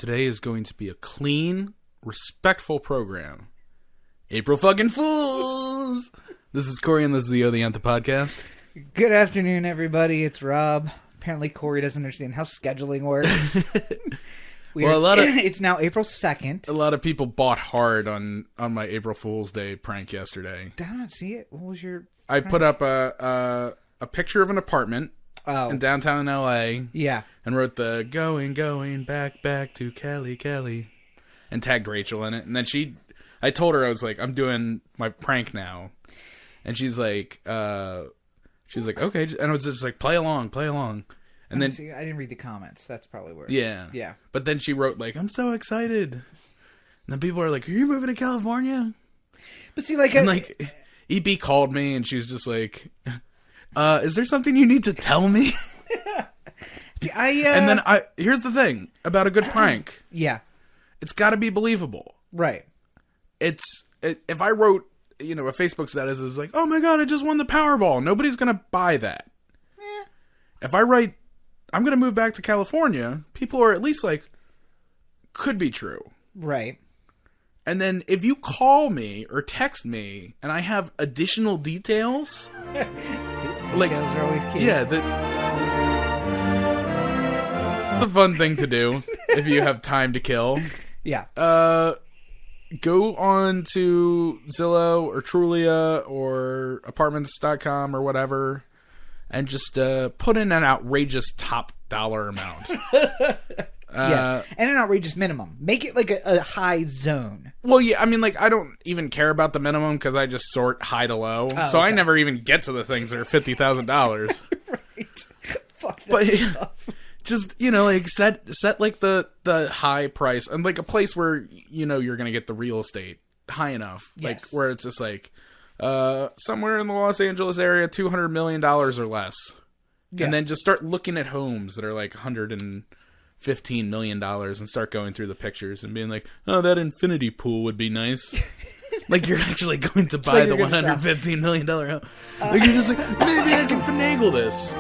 Today is going to be a clean, respectful program. April fucking Fools! This is Cory, and this is the Anthem podcast. Good afternoon, everybody. It's Rob. Apparently, Cory doesn't understand how scheduling works. It's now April 2nd. A lot of people bought hard on my April Fool's Day prank yesterday. Did I not see it? What was your I put up a picture of an apartment in downtown LA. Yeah. And wrote the going back to Kelly and tagged Rachel in it. And then I told her, I was like, I'm doing my prank now. And she's like, okay. And I was just like, play along. And then see, I didn't read the comments. That's probably where. Yeah. But then she wrote like, I'm so excited. And then people are like, are you moving to California? But see, EB called me and she was just like, is there something you need to tell me? And then here's the thing about a good prank. Yeah. It's got to be believable. Right. If I wrote, a Facebook status is like, oh my God, I just won the Powerball. Nobody's going to buy that. Yeah. If I write, I'm going to move back to California, people are at least like, could be true. Right. And then if you call me or text me and I have additional details, details are always key. Yeah, a fun thing to do if you have time to kill. Yeah. Go on to Zillow or Trulia or apartments.com or whatever and just put in an outrageous top dollar amount. Yeah, and an outrageous minimum. Make it like a high zone. Well, yeah, I mean, like, I don't even care about the minimum because I just sort high to low. So I never even get to the things that are $50,000. Right. Fuck that stuff. Just, like, set like the high price and like a place where, you're going to get the real estate high enough. Like, where it's just like, somewhere in the Los Angeles area, $200 million or less. Yeah. And then just start looking at homes that are like $115 million and start going through the pictures and being like, oh, that infinity pool would be nice. Like you're actually going to buy the $115 million home. Like you're just like, maybe I can finagle this.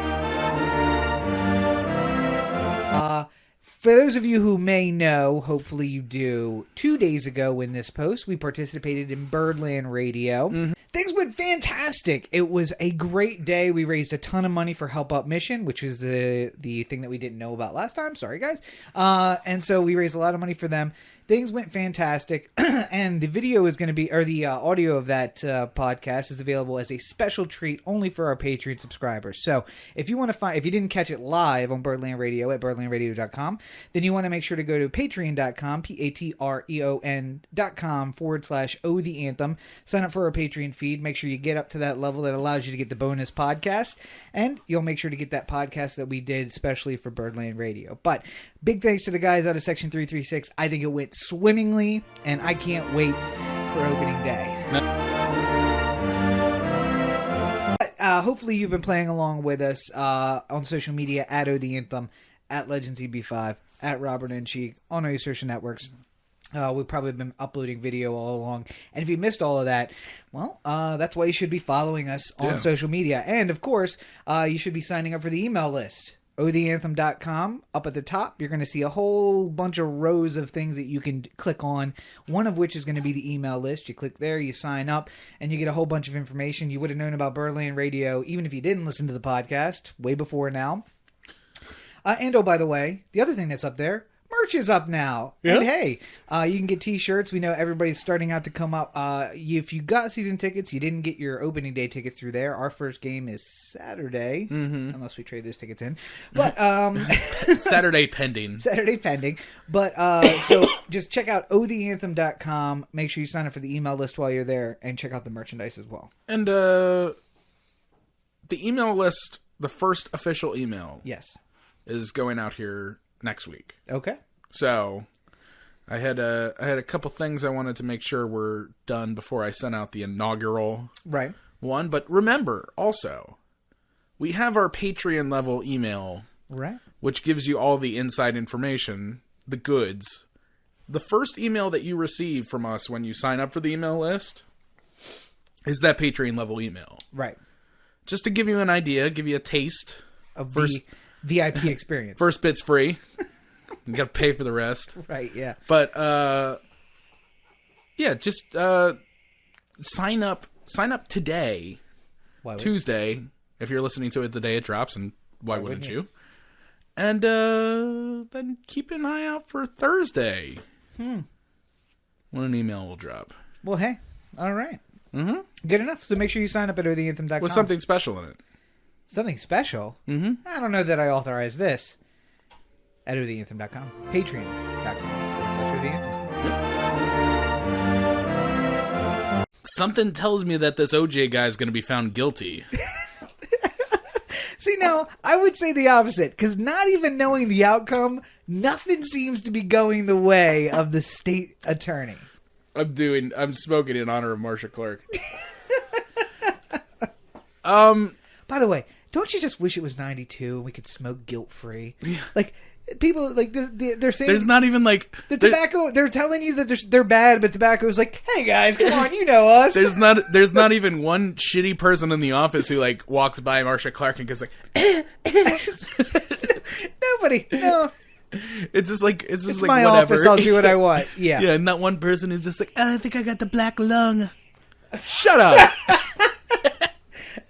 For those of you who may know, hopefully you do, 2 days ago in this post, we participated in Birdland Radio. Mm-hmm. Things went fantastic. It was a great day. We raised a ton of money for Help Out Mission, which is the thing that we didn't know about last time. Sorry, guys. And so we raised a lot of money for them. Things went fantastic, and the video is going to be, or the audio of that podcast is available as a special treat only for our Patreon subscribers. So if you want to if you didn't catch it live on Birdland Radio at birdlandradio.com, then you want to make sure to go to patreon.com, patreon.com/O the Anthem. Sign up for our Patreon feed. Make sure you get up to that level that allows you to get the bonus podcast, and you'll make sure to get that podcast that we did especially for Birdland Radio. But big thanks to the guys out of Section 336. I think it went swimmingly, and I can't wait for opening day. Hopefully you've been playing along with us on social media at O the Anthem, at LegendsEB5, at Robert and Cheek, on all your social networks. We've probably been uploading video all along. And if you missed all of that, well, that's why you should be following us on social media. And, of course, you should be signing up for the email list. otheanthem.com. Up at the top, you're going to see a whole bunch of rows of things that you can click on, one of which is going to be the email list. You click there, you sign up, and you get a whole bunch of information. You would have known about Birdland Radio, even if you didn't listen to the podcast, way before now. And, oh, by the way, the other thing that's up there, merch is up now. Yeah. And hey, you can get t-shirts. We know everybody's starting out to come up. If you got season tickets, you didn't get your opening day tickets through there. Our first game is Saturday, unless we trade those tickets in. But Saturday pending. Saturday pending. But so just check out otheanthem.com. Make sure you sign up for the email list while you're there, and check out the merchandise as well. And the email list, the first official email, is going out here next week. Okay. So I had a couple things I wanted to make sure were done before I sent out the inaugural one. But remember, also, we have our Patreon level email, which gives you all the inside information, the goods. The first email that you receive from us when you sign up for the email list is that Patreon level email. Right. Just to give you an idea, give you a taste of the VIP experience. First bit's free. You got to pay for the rest. Right, yeah. But, yeah, just sign up today, Tuesday, if you're listening to it the day it drops, and why wouldn't you? And then keep an eye out for Thursday. When an email will drop. Well, hey, all right. Mm-hmm. Good enough. So make sure you sign up at OTheAnthem.com. With something special in it. Something special? Mm-hmm. I don't know that I authorize this. At OTheAnthem.com. Patreon.com/OTheAnthem. Something tells me that this OJ guy is going to be found guilty. See, no, I would say the opposite, because not even knowing the outcome, nothing seems to be going the way of the state attorney. I'm smoking in honor of Marcia Clark. By the way, don't you just wish it was 92 and we could smoke guilt-free? Yeah. Like, people, like, they're saying... There's not even, like... The tobacco, they're telling you that they're bad, but tobacco is like, hey, guys, come on, you know us. There's not even one shitty person in the office who, like, walks by Marcia Clark and goes, like... Nobody, no. It's just like my whatever. Office, I'll do what I want. Yeah. Yeah, and that one person is just like, I think I got the black lung. Shut up.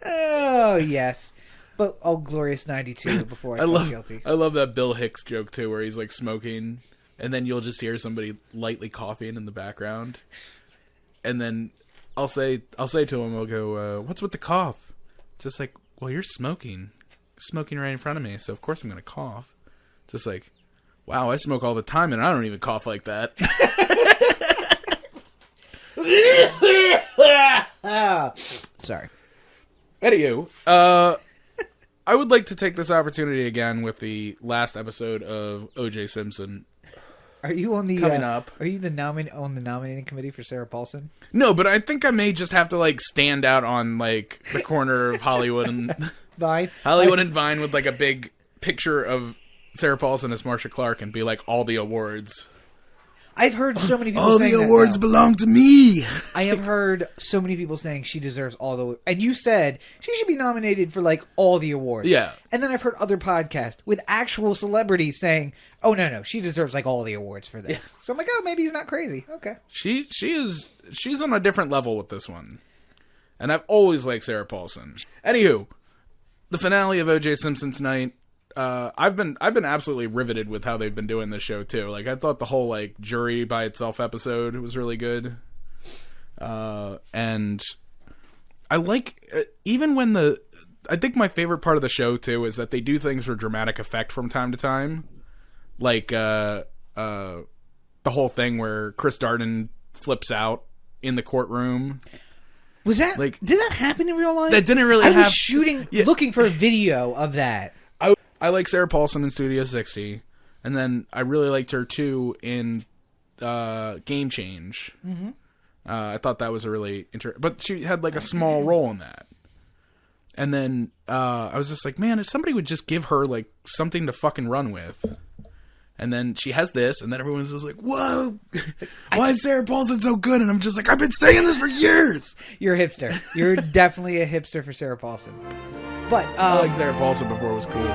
Oh, yes. But, glorious 92 before I felt guilty. I love that Bill Hicks joke, too, where he's, like, smoking, and then you'll just hear somebody lightly coughing in the background. And then I'll say to him, I'll go, what's with the cough? It's just like, well, you're smoking. Smoking right in front of me, so of course I'm going to cough. Just like... Wow, I smoke all the time, and I don't even cough like that. Sorry. Anywho, I would like to take this opportunity again with the last episode of OJ Simpson. Are you on the coming up? Are you on the nominating committee for Sarah Paulson? No, but I think I may just have to like stand out on like the corner of Hollywood and Vine. Hollywood and Vine with like a big picture of Sarah Paulson as Marcia Clark and be like all the awards. I've heard so many people all saying the awards belong to me. I have heard so many people saying she deserves all the... And you said she should be nominated for, like, all the awards. Yeah. And then I've heard other podcasts with actual celebrities saying, oh, no, she deserves, like, all the awards for this. Yeah. So I'm like, oh, maybe he's not crazy. Okay. She's on a different level with this one. And I've always liked Sarah Paulson. Anywho, the finale of OJ Simpson tonight... I've been absolutely riveted with how they've been doing this show too. Like I thought the whole like jury by itself episode was really good, and I like even when I think my favorite part of the show too is that they do things for dramatic effect from time to time, like the whole thing where Chris Darden flips out in the courtroom. Was that like did that happen in real life? That didn't really. I was looking for a video of that. I like Sarah Paulson in Studio 60, and then I really liked her too in Game Change. Mm-hmm. I thought that was a really but she had like a small role in that. And then I was just like, man, if somebody would just give her like something to fucking run with. And then she has this, and then everyone's just like, whoa, why is Sarah Paulson so good? And I'm just like, I've been saying this for years. You're a hipster. You're definitely a hipster for Sarah Paulson. But I liked Sarah Paulson before it was cool.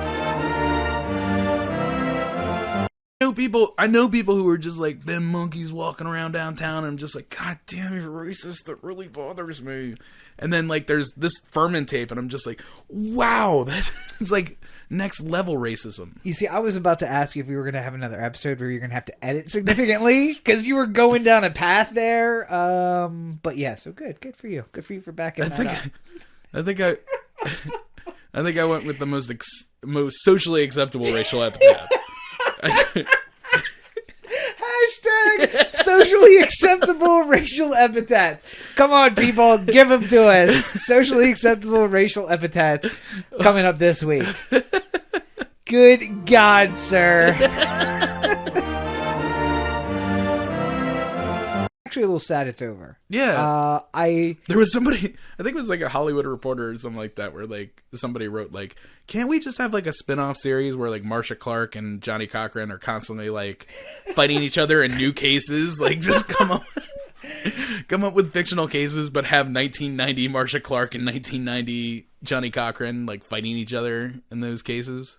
I know people who are just like, them monkeys walking around downtown, and I'm just like, God damn, you're racist. That really bothers me. And then like there's this Furman tape, and I'm just like, wow, it's like next level racism. You see, I was about to ask you if we were going to have another episode where you're going to have to edit significantly because you were going down a path there. But yeah, so good for you. Good for you for backing that up. I think I went with the most socially acceptable racial epithet. Hashtag socially acceptable racial epithets. Come on, people, give them to us. Socially acceptable racial epithets coming up this week. Good God, sir. Actually a little sad it's over. Yeah. There was somebody, I think it was like a Hollywood Reporter or something like that, where like somebody wrote like, can't we just have like a spin-off series where like Marcia Clark and Johnny Cochran are constantly like fighting each other in new cases? Like just come up with fictional cases, but have 1990 Marcia Clark and 1990 Johnny Cochran like fighting each other in those cases.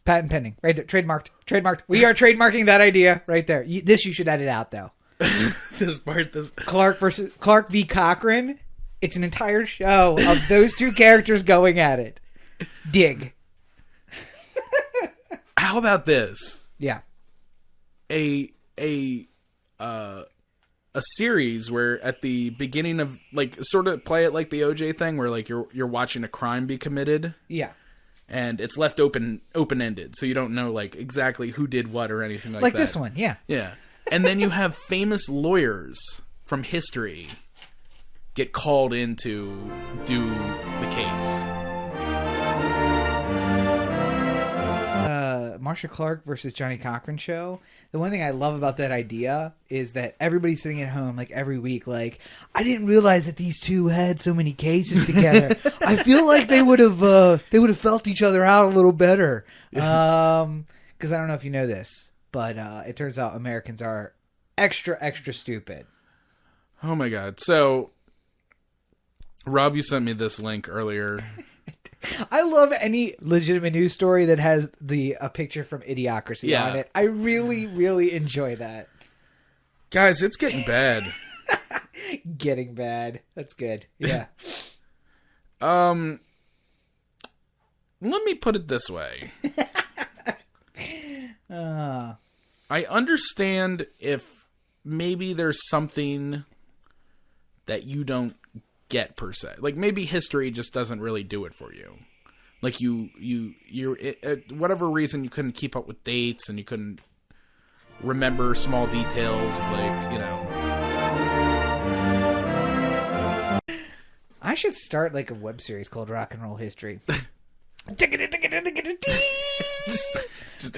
Patent pending. Right there. Trademarked. We are trademarking that idea right there. This you should edit out, though. This Clark v. Cochran. It's an entire show of those two characters going at it. Dig. How about this? Yeah. A series where at the beginning of, like, sort of play it like the OJ thing, where like you're watching a crime be committed. Yeah. And it's left open-ended, so you don't know like exactly who did what or anything like that. Like this one, yeah. Yeah. And then you have famous lawyers from history get called in to do the case. Marcia Clark versus Johnny Cochran show. The one thing I love about that idea is that everybody's sitting at home like every week like, I didn't realize that these two had so many cases together. I feel like they would have felt each other out a little better. Because I don't know if you know this, but it turns out Americans are extra stupid. Oh my god. So Rob, you sent me this link earlier. I love any legitimate news story that has a picture from Idiocracy on it. I really, really enjoy that. Guys, it's getting bad. Getting bad. That's good. Yeah. Let me put it this way. I understand if maybe there's something that you don't get per se, like maybe history just doesn't really do it for you, like you're whatever reason you couldn't keep up with dates and you couldn't remember small details of, like, you know. I should start like a web series called Rock and Roll History.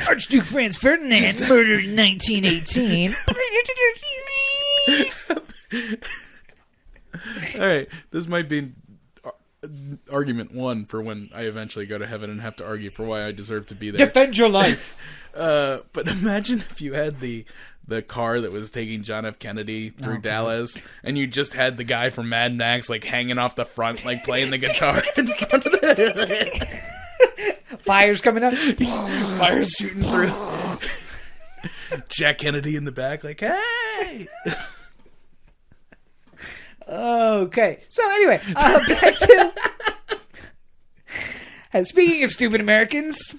Archduke Franz Ferdinand murdered in 1918. All right, this might be argument one for when I eventually go to heaven and have to argue for why I deserve to be there. Defend your life. But imagine if you had the car that was taking John F. Kennedy through Dallas, and you just had the guy from Mad Max like hanging off the front, like playing the guitar in front of the Fire's coming up. Fire's shooting through. Jack Kennedy in the back, like, hey. Okay, so anyway, back to speaking of stupid Americans.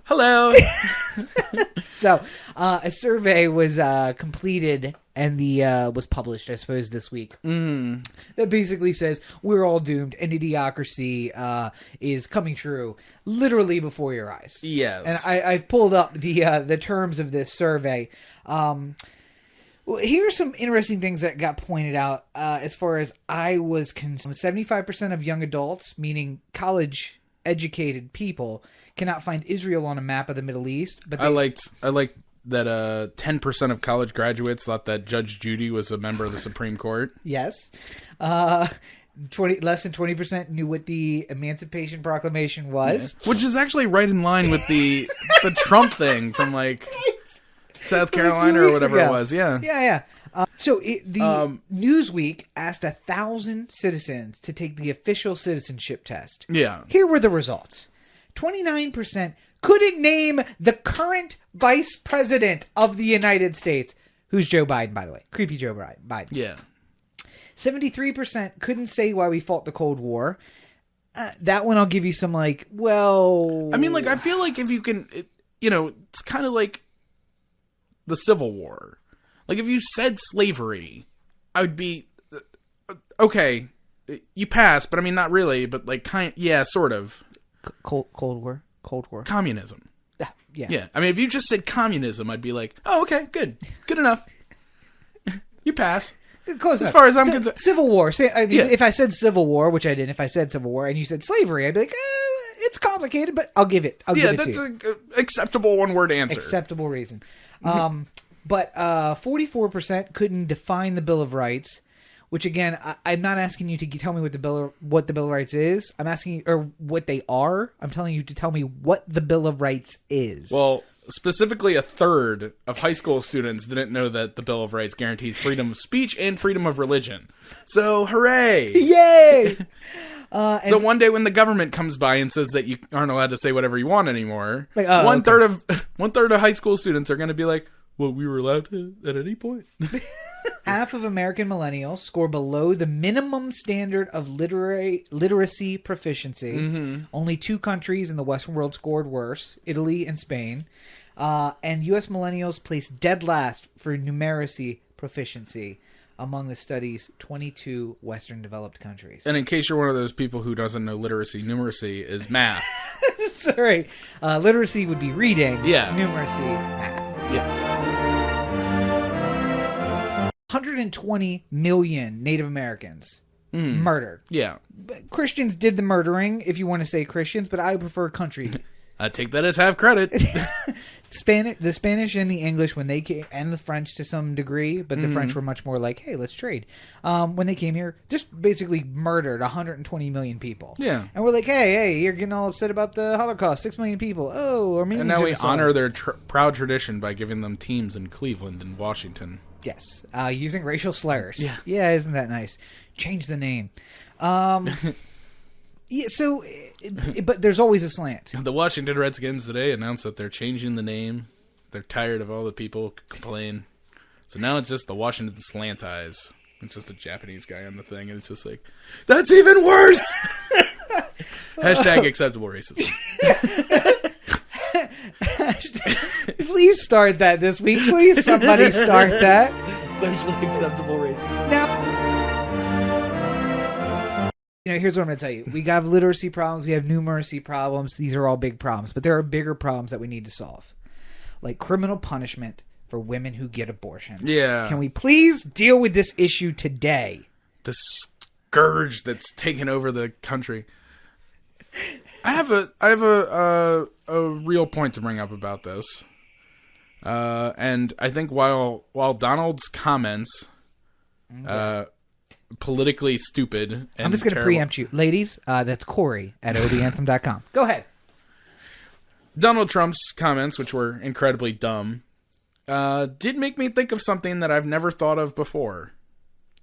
Hello. So a survey was completed and was published, I suppose, this week. That basically says we're all doomed and Idiocracy is coming true literally before your eyes. Yes. And I've pulled up the terms of this survey. Well, here are some interesting things that got pointed out as far as I was concerned. 75% of young adults, meaning college-educated people, cannot find Israel on a map of the Middle East. But I liked that 10% of college graduates thought that Judge Judy was a member of the Supreme Court. Yes. Less than 20% knew what the Emancipation Proclamation was. Yeah. Which is actually right in line with the Trump thing from, like, South Carolina or whatever it was. Yeah. Yeah. Newsweek asked 1,000 citizens to take the official citizenship test. Yeah. Here were the results. 29% couldn't name the current vice president of the United States, who's Joe Biden, by the way. Creepy Joe Biden. Yeah. 73% couldn't say why we fought the Cold War. That one I'll give you some, like, well... I mean, like, I feel like if you can... it's kind of like the Civil War. Like, if you said slavery, I would be... okay, you pass, but I mean, not really, but, like, yeah, sort of. Cold War? Communism. Yeah. Yeah. I mean, if you just said communism, I'd be like, oh, okay, good. Good enough. You pass. Close enough. As far as I'm concerned. Civil War. If I said Civil War, which I didn't, if I said Civil War and you said slavery, I'd be like, it's complicated, but I'll give it. Yeah, that's an acceptable one-word answer. Acceptable reason. But 44% couldn't define the Bill of Rights, which again, I'm not asking you to tell me what the Bill of Rights is. I'm asking you, or what they are. I'm telling you to tell me what the Bill of Rights is. Well, specifically a third of high school students didn't know that the Bill of Rights guarantees freedom of speech and freedom of religion. So, hooray! Yay! So one day when the government comes by and says that you aren't allowed to say whatever you want anymore, Like, one third of high school students are going to be like, well, we were allowed to at any point. Half of American millennials score below the minimum standard of literacy proficiency. Mm-hmm. Only 2 countries in the Western world scored worse, Italy and Spain. And U.S. millennials placed dead last for numeracy proficiency among the study's 22 Western developed countries. And in case you're one of those people who doesn't know literacy, numeracy is math. Sorry. Literacy would be reading. Yeah. Numeracy, math. Yes. 120 million Native Americans murdered. Yeah. Christians did the murdering, if you want to say Christians, but I prefer country. I take that as half credit. The Spanish and the English, when they came, and the French to some degree, but the French were much more like, hey, let's trade. When they came here, just basically murdered 120 million people. Yeah. And we're like, hey, you're getting all upset about the Holocaust. 6 million people. Oh, Armenian And now we genocide. honor their proud tradition by giving them teams in Cleveland and Washington. Yes, using racial slurs. Yeah, isn't that nice? Change the name. Yeah, so, but there's always a slant. The Washington Redskins today announced that they're changing the name. They're tired of all the people complain. So now it's just the Washington Slant Eyes. It's just a Japanese guy on the thing, and it's just like, that's even worse! Hashtag acceptable racism. Please start that this week. Please, somebody start that. Socially acceptable racism. Now, here's what I'm going to tell you. We have literacy problems. We have numeracy problems. These are all big problems. But there are bigger problems that we need to solve. Like criminal punishment for women who get abortions. Yeah. Can we please deal with this issue today? The scourge that's taken over the country. I have a real point to bring up about this. And I think while Donald's comments politically stupid and I'm just going to preempt you. Ladies, that's Cory at odanthem.com. Go ahead. Donald Trump's comments, which were incredibly dumb, did make me think of something that I've never thought of before.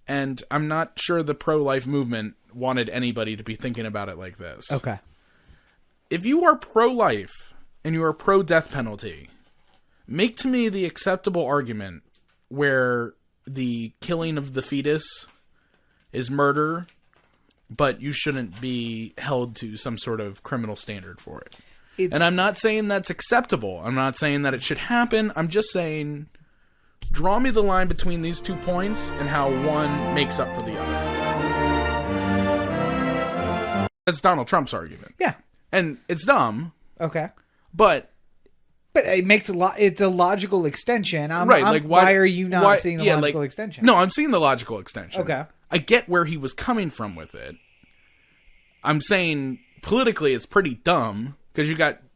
And I'm not sure the pro-life movement wanted anybody to be thinking about it like this. Okay. If you are pro-life and you are pro-death penalty, make to me the acceptable argument where the killing of the fetus is murder, but you shouldn't be held to some sort of criminal standard for it. And I'm not saying that's acceptable. I'm not saying that it should happen. I'm just saying, draw me the line between these 2 points and how one makes up for the other. That's Donald Trump's argument. Yeah. And it's dumb. Okay. But it makes it's a logical extension. Right. Why are you not seeing the logical extension? No, I'm seeing the logical extension. Okay. I get where he was coming from with it. I'm saying politically it's pretty dumb because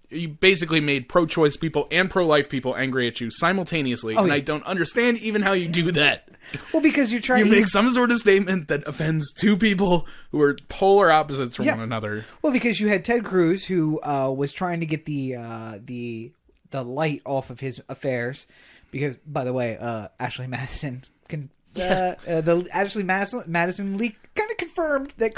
you basically made pro-choice people and pro-life people angry at you simultaneously, and I don't understand even how you do that. Well, because you're trying to make some sort of statement that offends 2 people who are polar opposites from one another. Well, because you had Ted Cruz who was trying to get the light off of his affairs, because, by the way, Ashley Madison the Ashley Madison leak kind of confirmed that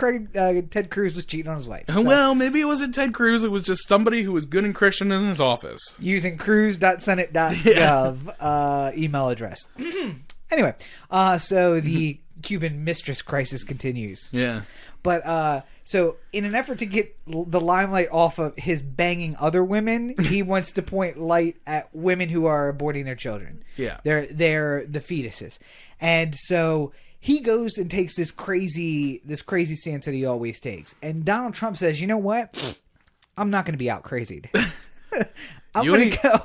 Ted Cruz was cheating on his wife. So. Well, maybe it wasn't Ted Cruz. It was just somebody who was good and Christian in his office. Using cruz.senate.gov email address. Anyway, so the Cuban mistress crisis continues. Yeah. But, so in an effort to get the limelight off of his banging other women, he wants to point light at women who are aborting their children. Yeah. They're the fetuses. And so he goes and takes this crazy stance that he always takes. And Donald Trump says, you know what? I'm not going to be out crazied. I'm going to go.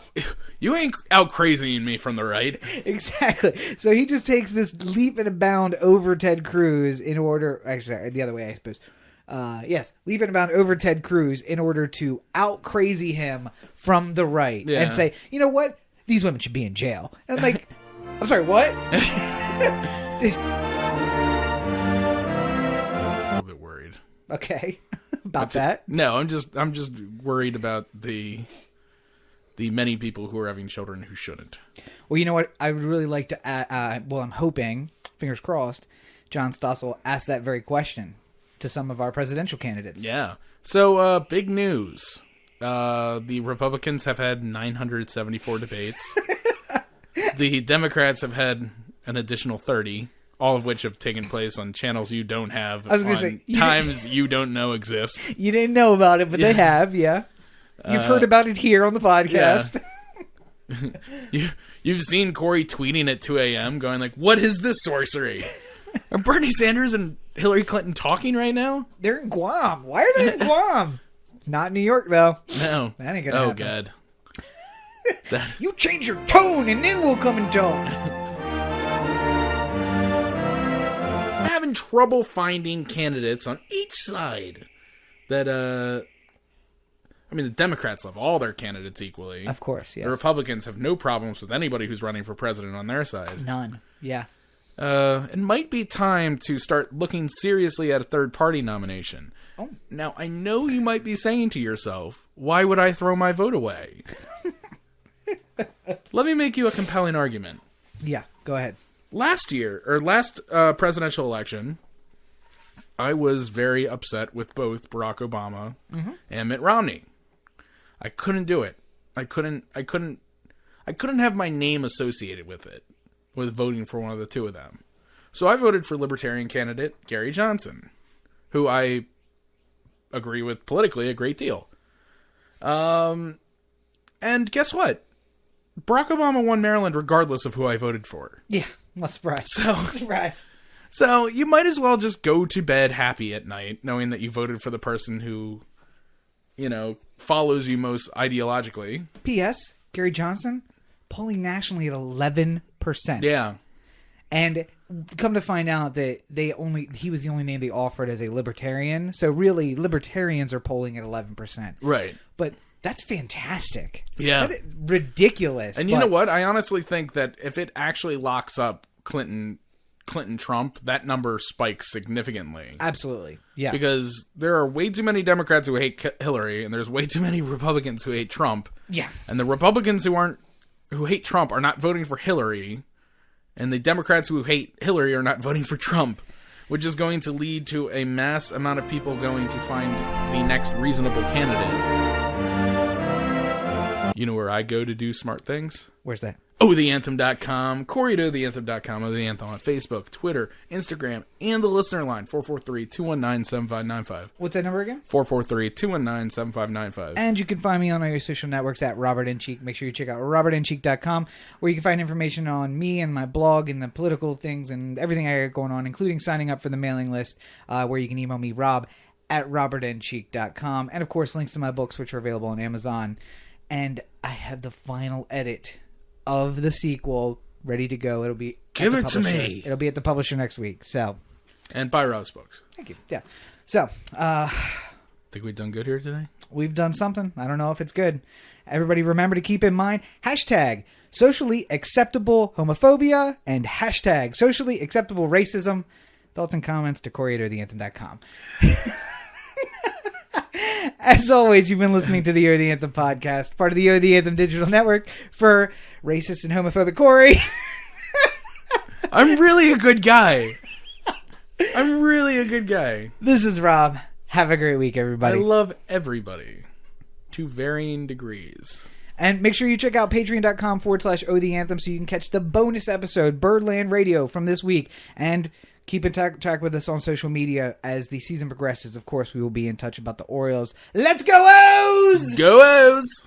You ain't out crazying me from the right. Exactly. So he just takes this leap and a bound over Ted Cruz in order... Actually, the other way, I suppose. Yes, leap and a bound over Ted Cruz in order to out crazy him from the right. Yeah. And say, you know what? These women should be in jail. And I'm like, I'm sorry, what? A little bit worried. Okay. About that? No, I'm just worried about the many people who are having children who shouldn't. Well, you know what? I would really like to add, I'm hoping, fingers crossed, John Stossel asked that very question. to some of our presidential candidates. Yeah. So, big news. The Republicans have had 974 debates. The Democrats have had an additional 30, all of which have taken place on channels you don't have, I was gonna say, times you don't know exist. You didn't know about it, but they have, yeah. You've heard about it here on the podcast. Yeah. You've seen Cory tweeting at 2 a.m. going like, what is this sorcery? Are Bernie Sanders and Hillary Clinton talking right now? They're in Guam. Why are they in Guam? Not New York, though. No. That ain't gonna happen. Oh, God. You change your tone, and then we'll come in tone. I'm having trouble finding candidates on each side that, I mean, the Democrats love all their candidates equally. Of course, yes. The Republicans have no problems with anybody who's running for president on their side. None. Yeah. It might be time to start looking seriously at a third-party nomination. Oh. Now, I know you might be saying to yourself, why would I throw my vote away? Let me make you a compelling argument. Yeah, go ahead. Last presidential election, I was very upset with both Barack Obama and Mitt Romney. I couldn't do it. I couldn't have my name associated with it, with voting for one of the two of them. So I voted for Libertarian candidate Gary Johnson, who I agree with politically a great deal. And guess what? Barack Obama won Maryland regardless of who I voted for. Yeah, not surprised. Surprise. So you might as well just go to bed happy at night, knowing that you voted for the person who, follows you most ideologically. P.S. Gary Johnson polling nationally at 11%. Yeah. And come to find out that he was the only name they offered as a libertarian. So really, libertarians are polling at 11%. Right. But that's fantastic. Yeah. That is ridiculous. And you know what? I honestly think that if it actually locks up Clinton-Trump, that number spikes significantly. Absolutely. Yeah. Because there are way too many Democrats who hate Hillary, and there's way too many Republicans who hate Trump. Yeah. And the Republicans who hate Trump are not voting for Hillary, and the Democrats who hate Hillary are not voting for Trump, which is going to lead to a mass amount of people going to find the next reasonable candidate. You know where I go to do smart things? Where's that? OTheAnthem.com. Cory at OTheAnthem.com. Oh, the Anthem on Facebook, Twitter, Instagram, and the listener line, 443-219-7595. What's that number again? 443-219-7595. And you can find me on all your social networks at Robert N. Cheek. Make sure you check out robertncheek.com, where you can find information on me and my blog and the political things and everything I got going on, including signing up for the mailing list, where you can email me, rob@robertncheek.com. And, of course, links to my books, which are available on Amazon. And I have the final edit of the sequel ready to go. It'll be Give it to me. It'll be at the publisher next week. So, and buy Rob's books. Thank you. Yeah. So, think we've done good here today. We've done something. I don't know if it's good. Everybody, remember to keep in mind #socially acceptable homophobia and #socially acceptable racism. Thoughts and comments to Cory@OTheAnthem.com. As always, you've been listening to the O The Anthem podcast, part of the O The Anthem digital network. For racist and homophobic Cory. I'm really a good guy. This is Rob. Have a great week, everybody. I love everybody to varying degrees. And make sure you check out patreon.com/O The Anthem so you can catch the bonus episode, Birdland Radio, from this week. And keep in track with us on social media as the season progresses. Of course, we will be in touch about the Orioles. Let's go O's! Go O's!